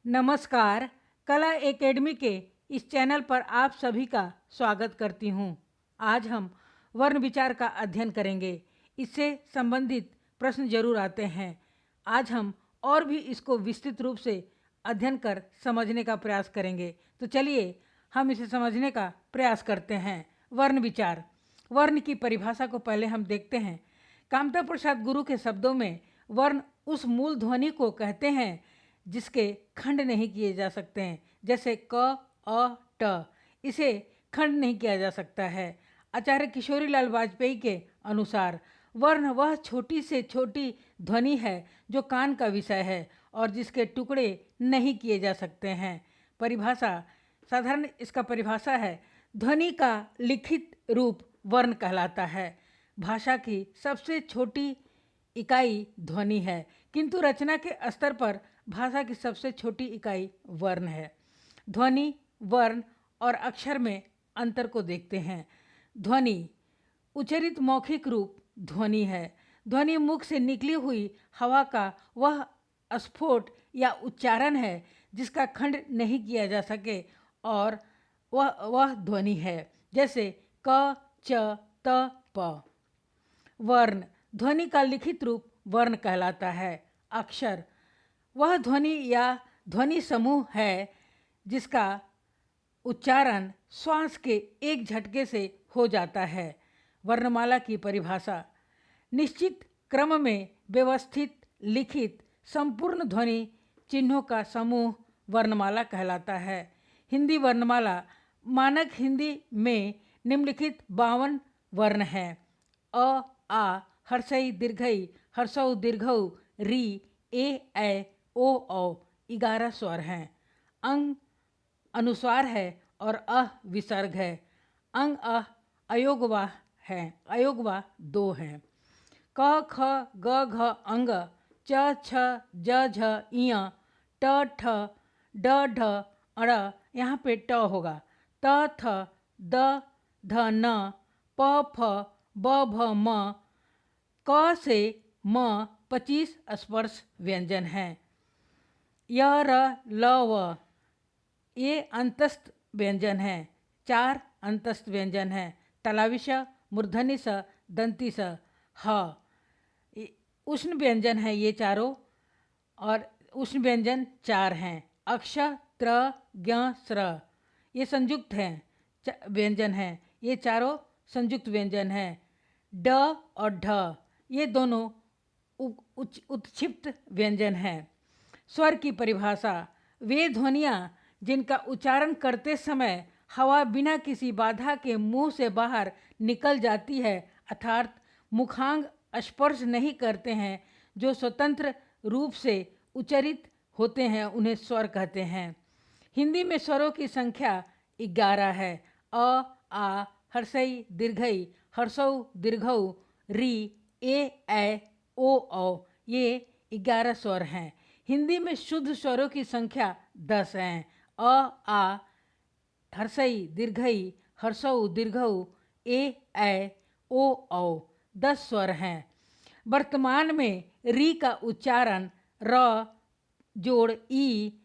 नमस्कार। कला एकेडमी के इस चैनल पर आप सभी का स्वागत करती हूँ। आज हम वर्ण विचार का अध्ययन करेंगे। इससे संबंधित प्रश्न जरूर आते हैं। आज हम और भी इसको विस्तृत रूप से अध्ययन कर समझने का प्रयास करेंगे। तो चलिए हम इसे समझने का प्रयास करते हैं। वर्ण विचार। वर्ण की परिभाषा को पहले हम देखते हैं। कामता प्रसाद गुरु के शब्दों में वर्ण उस मूल ध्वनि को कहते हैं जिसके खंड नहीं किए जा सकते हैं, जैसे क, अ, ट। इसे खंड नहीं किया जा सकता है। आचार्य किशोरीलाल वाजपेयी के अनुसार वर्ण वह छोटी से छोटी ध्वनि है जो कान का विषय है और जिसके टुकड़े नहीं किए जा सकते हैं। परिभाषा साधारण इसका परिभाषा है, ध्वनि का लिखित रूप वर्ण कहलाता है। भाषा की सबसे छोटी इकाई ध्वनि है, किंतु रचना के स्तर पर भाषा की सबसे छोटी इकाई वर्ण है। ध्वनि, वर्ण और अक्षर में अंतर को देखते हैं। ध्वनि उच्चरित मौखिक रूप ध्वनि है। ध्वनि मुख से निकली हुई हवा का वह स्फोट या उच्चारण है जिसका खंड नहीं किया जा सके और वह ध्वनि है, जैसे क, च, त, प। वर्ण ध्वनि का लिखित रूप वर्ण कहलाता है। अक्षर वह ध्वनि या ध्वनि समूह है जिसका उच्चारण श्वास के एक झटके से हो जाता है। वर्णमाला की परिभाषा निश्चित क्रम में व्यवस्थित लिखित संपूर्ण ध्वनि चिन्हों का समूह वर्णमाला कहलाता है। हिंदी वर्णमाला मानक हिंदी में निम्नलिखित 52 वर्ण हैं। अ, आ, हर्षई दीर्घई, हर्षौ दीर्घौ, री, ए, ऐ, ओ, औ 11 स्वर हैं। अंग अनुस्वार है और विसर्ग है। अंग अयोगवाह है, अयोगवाह 2 हैं। क, ख, ग, घ अंग, च, छ, ज, झ, इय, ट, ठ, ड, ढ, अड़, यहाँ पे ट होगा। त, थ, द, ध, न, प, फ, ब, भ, म। क से म 25 स्पर्श व्यंजन हैं। य, र, ल, व ये अंतस्थ व्यंजन हैं। 4 अंतस्थ व्यंजन हैं। तलावी स, मूर्धनि स, दंती स, ह। उष्ण व्यंजन है ये चारों, और उष्ण व्यंजन 4 हैं। अक्ष, त्र, ज्ञ, स्र ये संयुक्त हैं व्यंजन हैं। ये चारों संयुक्त व्यंजन हैं। ड और ढ ये दोनों उत्क्षिप्त व्यंजन हैं। स्वर की परिभाषा वे ध्वनियाँ जिनका उच्चारण करते समय हवा बिना किसी बाधा के मुंह से बाहर निकल जाती है, अर्थात मुखांग स्पर्श नहीं करते हैं, जो स्वतंत्र रूप से उच्चरित होते हैं, उन्हें स्वर कहते हैं। हिंदी में स्वरों की संख्या 11 है। अ, आ, हर्षई दीर्घई, हर्षौ दीर्घौ, री, ए, ऐ, ओ, औ ये 11 स्वर हैं। हिंदी में शुद्ध स्वरों की संख्या 10 हैं। अ, आ, हर्षई दीर्घई, हर्षौ दीर्घौ, ए, ऐ, ओ, औ 10 स्वर हैं। वर्तमान में री का उच्चारण र जोड़ ई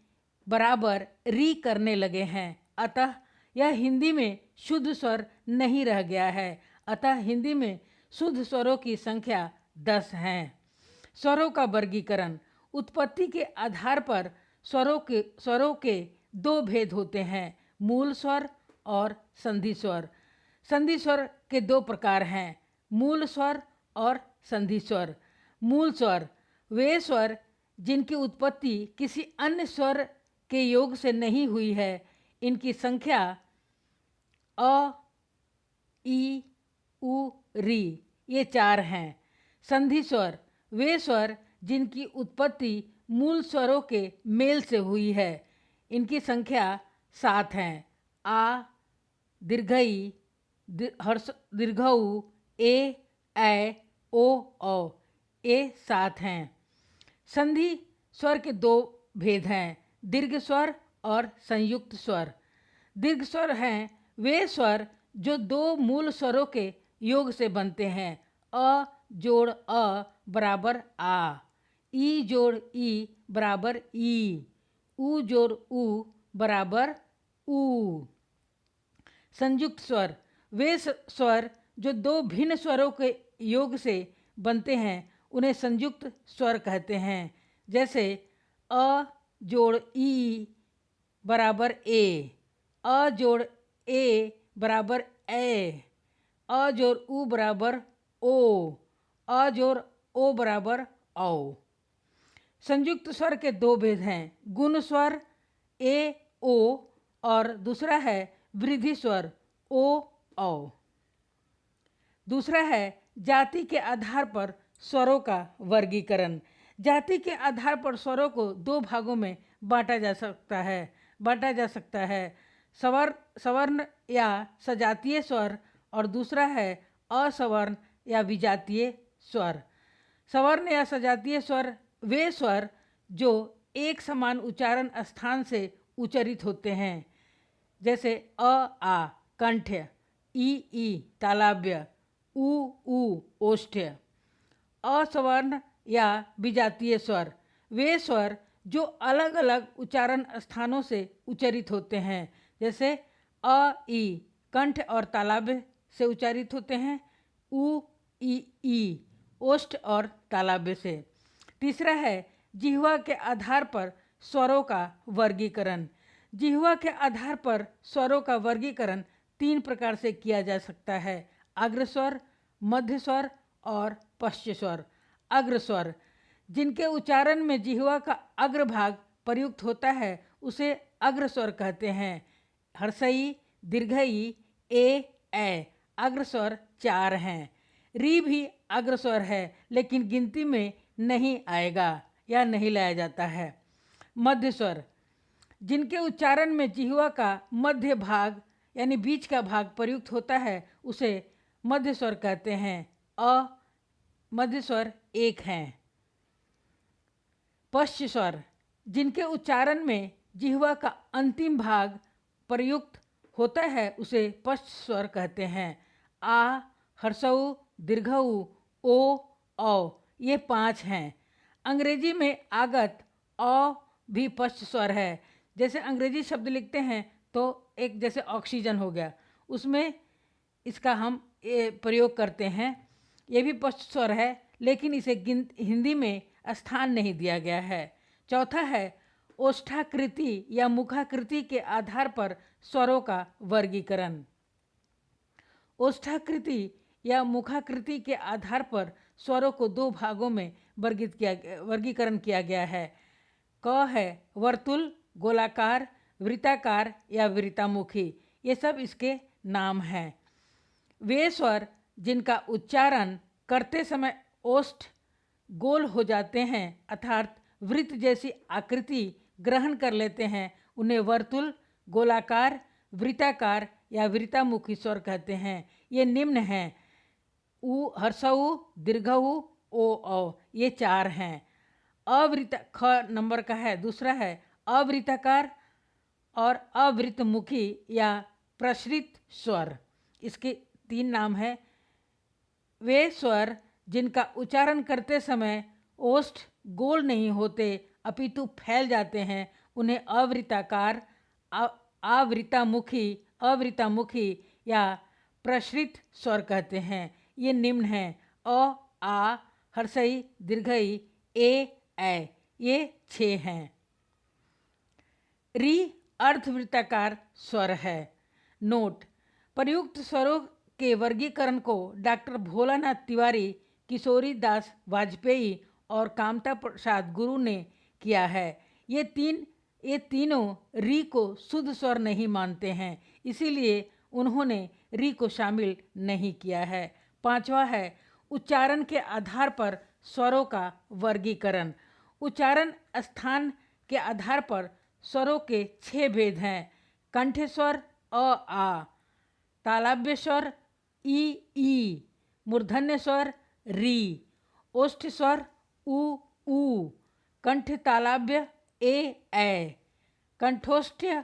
बराबर री करने लगे हैं। अतः यह हिंदी में शुद्ध स्वर नहीं रह गया है। अतः हिंदी में शुद्ध स्वरों की संख्या 10 हैं। स्वरों का वर्गीकरण उत्पत्ति के आधार पर स्वरों के 2 भेद होते हैं, मूल स्वर और संधि स्वर। संधि स्वर के 2 प्रकार हैं, मूल स्वर और संधि स्वर। मूल स्वर वे स्वर जिनकी उत्पत्ति किसी अन्य स्वर के योग से नहीं हुई है। इनकी संख्या अ, ई, उ, री ये 4 हैं। संधि स्वर वे स्वर जिनकी उत्पत्ति मूल स्वरों के मेल से हुई है। इनकी संख्या 7 हैं। आ, दीर्घई, हर्ष दीर्घऊ, ए, ऐ, ओ, औ ये 7 हैं। संधि स्वर के 2 भेद हैं, दीर्घ स्वर और संयुक्त स्वर। दीर्घ स्वर हैं वे स्वर जो 2 मूल स्वरों के योग से बनते हैं। अ जोड़ अ बराबर आ, ई जोड़ ई बराबर ई, ऊ जोड़ ऊ बराबर ऊ। संयुक्त स्वर वे स्वर जो दो भिन्न स्वरों के योग से बनते हैं उन्हें संयुक्त स्वर कहते हैं। जैसे अ जोड़ ई बराबर ए, अ जोड़ ए बराबर ए, अ जोड़ ऊ बराबर ओ, अ जोड़ ओ बराबर औ। संयुक्त स्वर के दो भेद हैं, गुण स्वर ए ओ और दूसरा है वृद्धि स्वर ओ औ। दूसरा है जाति के आधार पर स्वरों का वर्गीकरण। जाति के आधार पर स्वरों को दो भागों में बांटा जा सकता है, सवर्ण या सजातीय स्वर और दूसरा है असवर्ण या विजातीय स्वर। सवर्ण या सजातीय स्वर वे स्वर जो एक समान उच्चारण स्थान से उच्चरित होते हैं। जैसे अ आ कंठ्य, ई तालव्य, ऊ ओष्ठ्य। असवर्ण या विजातीय स्वर वे स्वर जो अलग अलग उच्चारण स्थानों से उच्चरित होते हैं। जैसे अ ई कंठ और तालव्य से उच्चारित होते हैं, ऊ ई ओष्ठ और तालव्य से। तीसरा है जिह्वा के आधार पर स्वरों का वर्गीकरण। जिह्वा के आधार पर स्वरों का वर्गीकरण तीन प्रकार से किया जा सकता है, अग्रस्वर, मध्य स्वर और पश्च स्वर। अग्रस्वर जिनके उच्चारण में जिह्वा का अग्रभाग प्रयुक्त होता है उसे अग्रस्वर कहते हैं। हर्षई, दीर्घई, ए अग्रस्वर 4 हैं। री भी अग्रस्वर है लेकिन गिनती में नहीं आएगा या नहीं लाया जाता है। मध्य स्वर जिनके उच्चारण में जिह्वा का मध्य भाग यानी बीच का भाग प्रयुक्त होता है उसे मध्य स्वर कहते हैं। अ मध्य स्वर 1 हैं। पश्च स्वर जिनके उच्चारण में जिह्वा का अंतिम भाग प्रयुक्त होता है उसे पश्च स्वर कहते हैं। आ, हर्षऊ, दीर्घऊ, ओ, औ ये 5 हैं। अंग्रेजी में आगत अ भी पश्च स्वर है। जैसे अंग्रेजी शब्द लिखते हैं तो एक जैसे ऑक्सीजन हो गया, उसमें इसका हम प्रयोग करते हैं। ये भी पश्च स्वर है लेकिन इसे हिंदी में स्थान नहीं दिया गया है। चौथा है ओष्ठाकृति या मुखाकृति के आधार पर स्वरों का वर्गीकरण। ओष्ठाकृति या मुखाकृति के आधार पर स्वरों को दो भागों में वर्गीकरण किया गया है। क है वर्तुल, गोलाकार, वृत्ताकार या वृत्तामुखी, ये सब इसके नाम हैं। वे स्वर जिनका उच्चारण करते समय ओष्ठ गोल हो जाते हैं अर्थात वृत्त जैसी आकृति ग्रहण कर लेते हैं उन्हें वर्तुल, गोलाकार, वृत्ताकार या वृत्तामुखी स्वर कहते हैं। ये निम्न हैं, ऊ, हर्षऊ, दीर्घऊ, ओ औ ये 4 हैं। ख नंबर का है, दूसरा है अवृत्ताकार और अवृत्तमुखी या प्रसरित स्वर, इसके 3 नाम हैं। वे स्वर जिनका उच्चारण करते समय ओष्ठ गोल नहीं होते अपितु फैल जाते हैं उन्हें अवृत्ताकार, अवृत्तामुखी या प्रसरित स्वर कहते हैं। ये निम्न हैं अ, आ, हर्षई, दीर्घई, ए ये 6 हैं। री अर्धवृत्ताकार स्वर है। नोट: प्रयुक्त स्वरों के वर्गीकरण को डॉक्टर भोलानाथ तिवारी, किशोरी दास वाजपेयी और कामता प्रसाद गुरु ने किया है। ये तीनों री को शुद्ध स्वर नहीं मानते हैं, इसीलिए उन्होंने री को शामिल नहीं किया है। 5वां है उच्चारण के आधार पर स्वरों का वर्गीकरण। उच्चारण स्थान के आधार पर स्वरों के 6 भेद हैं, कंठस्वर अ आ, तालव्य स्वर ई, मूर्धन्य स्वर री, ओष्ठ स्वर ऊ, कंठ तालव्य ए, कंठोष्ठ्य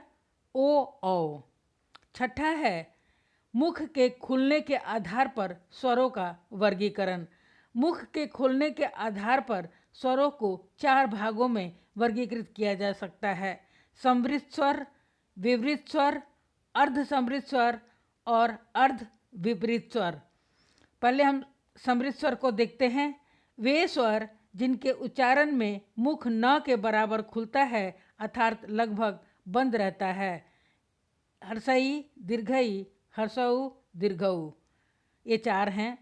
ओ औ। 6ठा है मुख के खुलने के आधार पर स्वरों का वर्गीकरण। मुख के खुलने के आधार पर स्वरों को 4 भागों में वर्गीकृत किया जा सकता है: समृद्ध स्वर, विवृत स्वर, अर्ध समृद्ध स्वर और अर्ध विपरीत स्वर। पहले हम समृद्ध स्वर को देखते हैं। वे स्वर जिनके उच्चारण में मुख न के बराबर खुलता है अर्थात लगभग बंद रहता है। हर्षई, दीर्घई, हर्षऊ, दीर्घऊ, ये 4 हैं।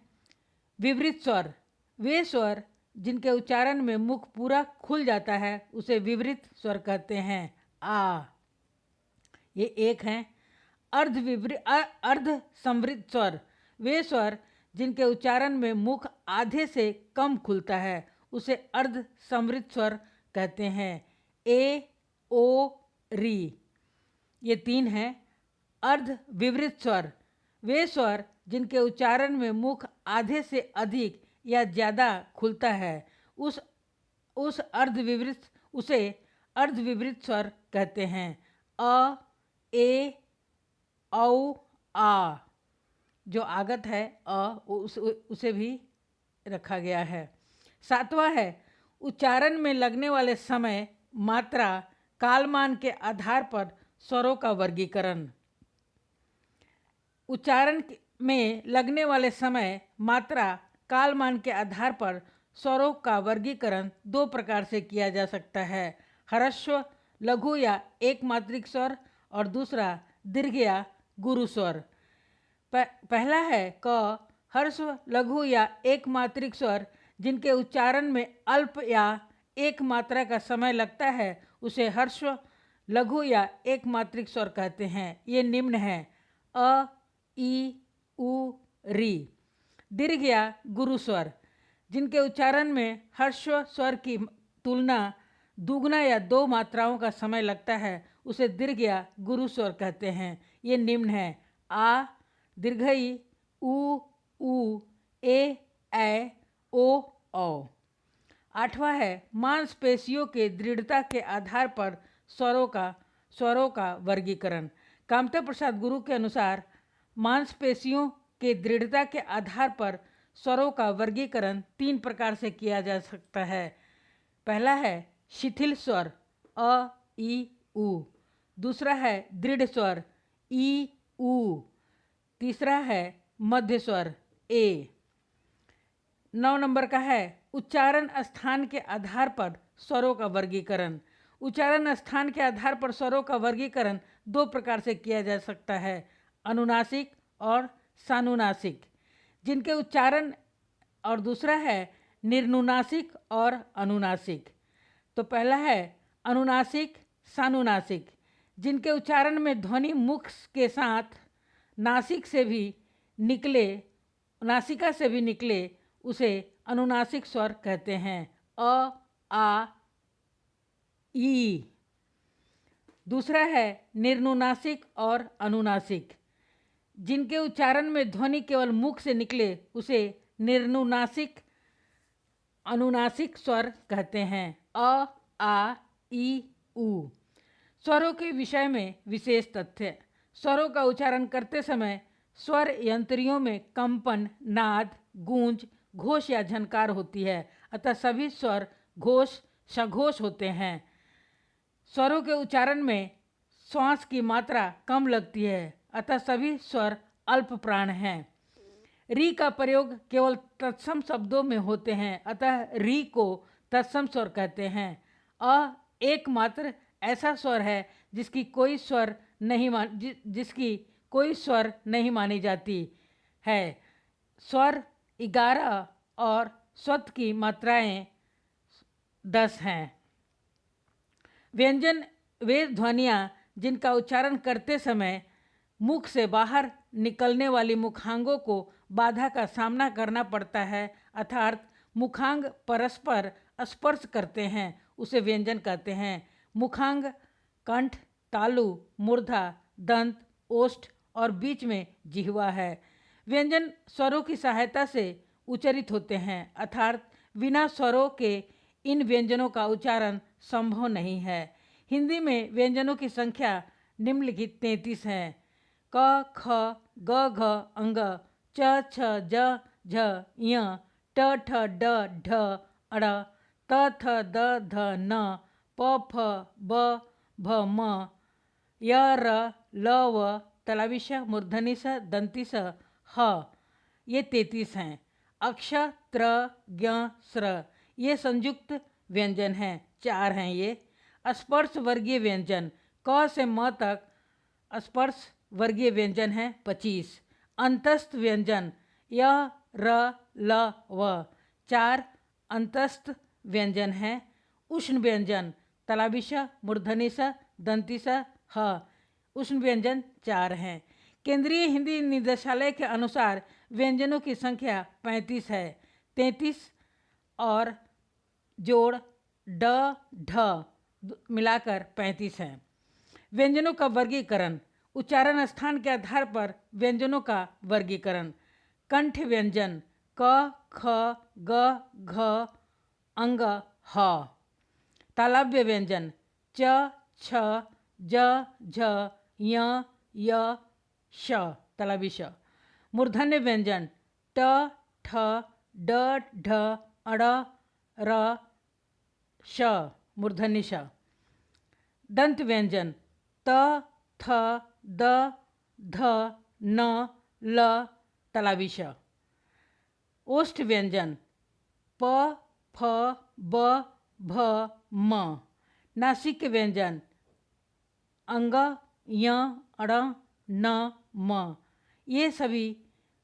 विवृत स्वर, वे स्वर जिनके उच्चारण में मुख पूरा खुल जाता है उसे विवृत स्वर कहते हैं। आ, ये 1 हैं। अर्ध समृद्ध स्वर, वे स्वर जिनके उच्चारण में मुख आधे से कम खुलता है उसे अर्ध समृद्ध स्वर कहते हैं। ए, ओ, री, ये 3 हैं। अर्ध विवृत स्वर, वे स्वर जिनके उच्चारण में मुख आधे से अधिक या ज़्यादा खुलता है उसे अर्ध विवृत स्वर कहते हैं। अ, ए, औ, आ, जो आगत है उसे भी रखा गया है। 7वां है उच्चारण में लगने वाले समय, मात्रा, कालमान के आधार पर स्वरों का वर्गीकरण। उच्चारण में लगने वाले समय, मात्रा, कालमान के आधार पर स्वरों का वर्गीकरण 2 प्रकार से किया जा सकता है: ह्रस्व, लघु या एक मात्रिक स्वर और दूसरा दीर्घ या गुरु स्वर। पहला है क, ह्रस्व, लघु या एक मात्रिक स्वर जिनके उच्चारण में अल्प या एक मात्रा का समय लगता है उसे ह्रस्व, लघु या एक मात्रिक स्वर कहते हैं। ये निम्न हैं: अ, ई, उ, री। दीर्घ या गुरु स्वर, जिनके उच्चारण में ह्रस्व स्वर की तुलना दुगना या 2 मात्राओं का समय लगता है उसे दीर्घ या गुरु स्वर कहते हैं। ये निम्न हैं: आ, दीर्घई, उ, ए, ओ, औ। 8वां है मांसपेशियों के दृढ़ता के आधार पर स्वरों का वर्गीकरण। कामता प्रसाद गुरु के अनुसार मांसपेशियों के दृढ़ता के आधार पर स्वरों का वर्गीकरण 3 प्रकार से किया जा सकता है। पहला है शिथिल स्वर, अ, ई, उ। दूसरा है दृढ़ स्वर, ई, उ। तीसरा है मध्य स्वर, ए। 9 नंबर का है उच्चारण स्थान के आधार पर स्वरों का वर्गीकरण। उच्चारण स्थान के आधार पर स्वरों का वर्गीकरण 2 प्रकार से किया जा सकता है: अनुनासिक और सानुनासिक, जिनके उच्चारण, और दूसरा है निर्नुनासिक और अनुनासिक। तो पहला है अनुनासिक, सानुनासिक, जिनके उच्चारण में ध्वनि मुख के साथ नासिका से भी निकले उसे अनुनासिक स्वर कहते हैं: अ, आ, ई। दूसरा है निर्नुनासिक और अनुनासिक, जिनके उच्चारण में ध्वनि केवल मुख से निकले उसे निर्नुनासिक, अनुनासिक स्वर कहते हैं: अ, आ, ई, उ। स्वरों के विषय में विशेष तथ्य। स्वरों का उच्चारण करते समय स्वर यंत्रियों में कंपन, नाद, गूंज, घोष या झनकार होती है, अतः सभी स्वर घोष, सघोष होते हैं। स्वरों के उच्चारण में श्वास की मात्रा कम लगती है, अतः सभी स्वर अल्प प्राण हैं। री का प्रयोग केवल तत्सम शब्दों में होते हैं, अतः री को तत्सम स्वर कहते हैं। अ एकमात्र ऐसा स्वर है जिसकी कोई स्वर नहीं मानी जाती है। स्वर 11 और स्वत की मात्राएं 10 हैं। व्यंजन वे ध्वनियाँ जिनका उच्चारण करते समय मुख से बाहर निकलने वाली मुखांगों को बाधा का सामना करना पड़ता है, अर्थात मुखांग परस्पर स्पर्श करते हैं, उसे व्यंजन कहते हैं। मुखांग कंठ, तालु, मूर्धा, दंत, ओष्ठ और बीच में जिह्वा है। व्यंजन स्वरों की सहायता से उच्चारित होते हैं, अर्थात बिना स्वरों के इन व्यंजनों का उच्चारण संभव नहीं है। हिंदी में व्यंजनों की संख्या निम्नलिखित 33 हैं: क, ख, ग, घ, अंग, च, छ, ज, झ, ञ, ट, ठ, ड, ढ, अड़, त थ द ध न प फ ब भ म य र ल व तलाविश मूर्धनिश दंतिश ह। ये 33 हैं। अक्ष त्र ज्ञ स्र ये संयुक्त व्यंजन हैं, 4 हैं ये। स्पर्श वर्गीय व्यंजन क से म तक स्पर्श वर्गीय व्यंजन हैं 25। अंतस्थ व्यंजन य र ल व 4 अंतस्थ व्यंजन हैं। उष्ण व्यंजन तलाबिश मूर्धनिश दंतिश ह। उष्ण व्यंजन 4 हैं। केंद्रीय हिंदी निदेशालय के अनुसार व्यंजनों की संख्या 35 है। 33 और जोड़ ड ढ मिलाकर 35 हैं। व्यंजनों का वर्गीकरण उच्चारण स्थान के आधार पर व्यंजनों का वर्गीकरण। कंठ व्यंजन क ख ग घ अंग ह। तालव्य व्यंजन च छ ज झ य य श तलावी श। मूर्धन्य व्यंजन ट ठ ड ढ अड़ र श मूर्धन्य श। दंत व्यंजन त थ द ध न ल तलावी श। ओष्ठ व्यंजन प फ ब भ म। नासिक व्यंजन अंग य अड़ न म। ये सभी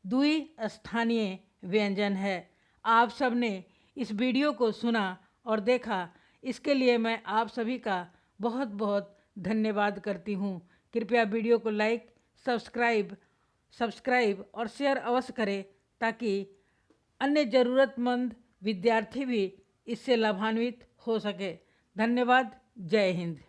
द्विस्थानीय व्यंजन है। आप सबने इस वीडियो को सुना और देखा, इसके लिए मैं आप सभी का बहुत बहुत धन्यवाद करती हूँ। कृपया वीडियो को लाइक सब्सक्राइब और शेयर अवश्य करें ताकि अन्य ज़रूरतमंद विद्यार्थी भी इससे लाभान्वित हो सके। धन्यवाद। जय हिंद।